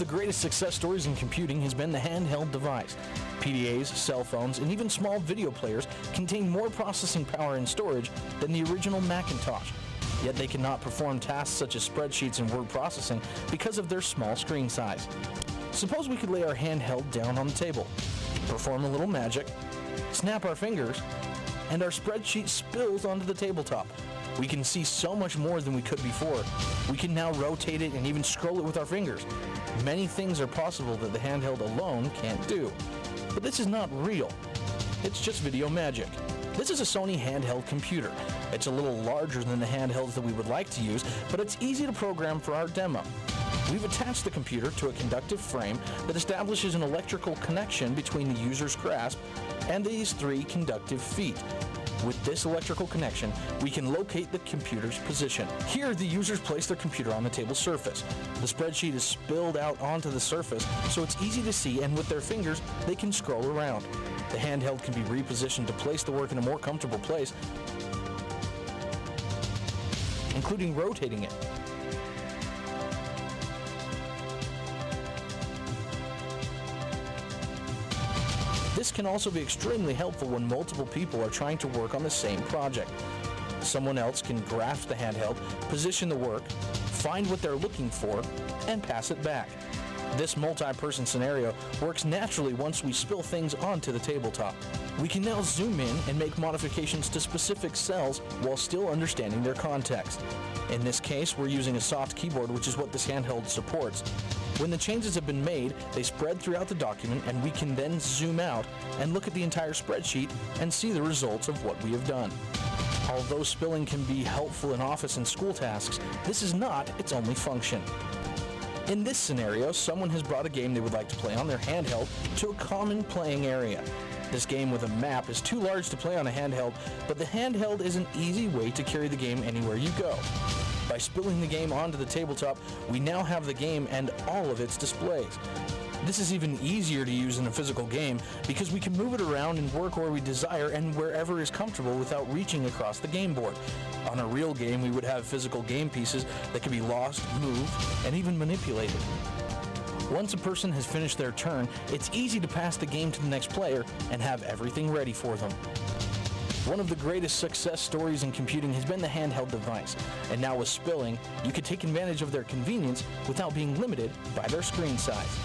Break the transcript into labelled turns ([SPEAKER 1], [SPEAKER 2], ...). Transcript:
[SPEAKER 1] the greatest success stories in computing has been the handheld device. PDAs, cell phones, and even small video players contain more processing power and storage than the original Macintosh. Yet they cannot perform tasks such as spreadsheets and word processing because of their small screen size. Suppose we could lay our handheld down on the table, perform a little magic, snap our fingers, and our spreadsheet spills onto the tabletop. We can see so much more than we could before. We can now rotate it and even scroll it with our fingers. Many things are possible that the handheld alone can't do. But this is not real. It's just video magic. This is a Sony handheld computer. It's a little larger than the handhelds that we would like to use, but it's easy to program for our demo. We've attached the computer to a conductive frame that establishes an electrical connection between the user's grasp and these 3 conductive feet. With this electrical connection, we can locate the computer's position. Here, the users place their computer on the table surface. The spreadsheet is spilled out onto the surface, so it's easy to see, and with their fingers, they can scroll around. The handheld can be repositioned to place the work in a more comfortable place, including rotating it. This can also be extremely helpful when multiple people are trying to work on the same project. Someone else can grasp the handheld, position the work, find what they're looking for, and pass it back. This multi-person scenario works naturally once we spill things onto the tabletop. We can now zoom in and make modifications to specific cells while still understanding their context. In this case, we're using a soft keyboard, which is what this handheld supports. When the changes have been made, they spread throughout the document, and we can then zoom out and look at the entire spreadsheet and see the results of what we have done. Although spilling can be helpful in office and school tasks, this is not its only function. In this scenario, someone has brought a game they would like to play on their handheld to a common playing area. This game with a map is too large to play on a handheld, but the handheld is an easy way to carry the game anywhere you go. By spilling the game onto the tabletop, we now have the game and all of its displays. This is even easier to use in a physical game because we can move it around and work where we desire and wherever is comfortable without reaching across the game board. On a real game, we would have physical game pieces that can be lost, moved, and even manipulated. Once a person has finished their turn, it's easy to pass the game to the next player and have everything ready for them. One of the greatest success stories in computing has been the handheld device, and now with spilling, you can take advantage of their convenience without being limited by their screen size.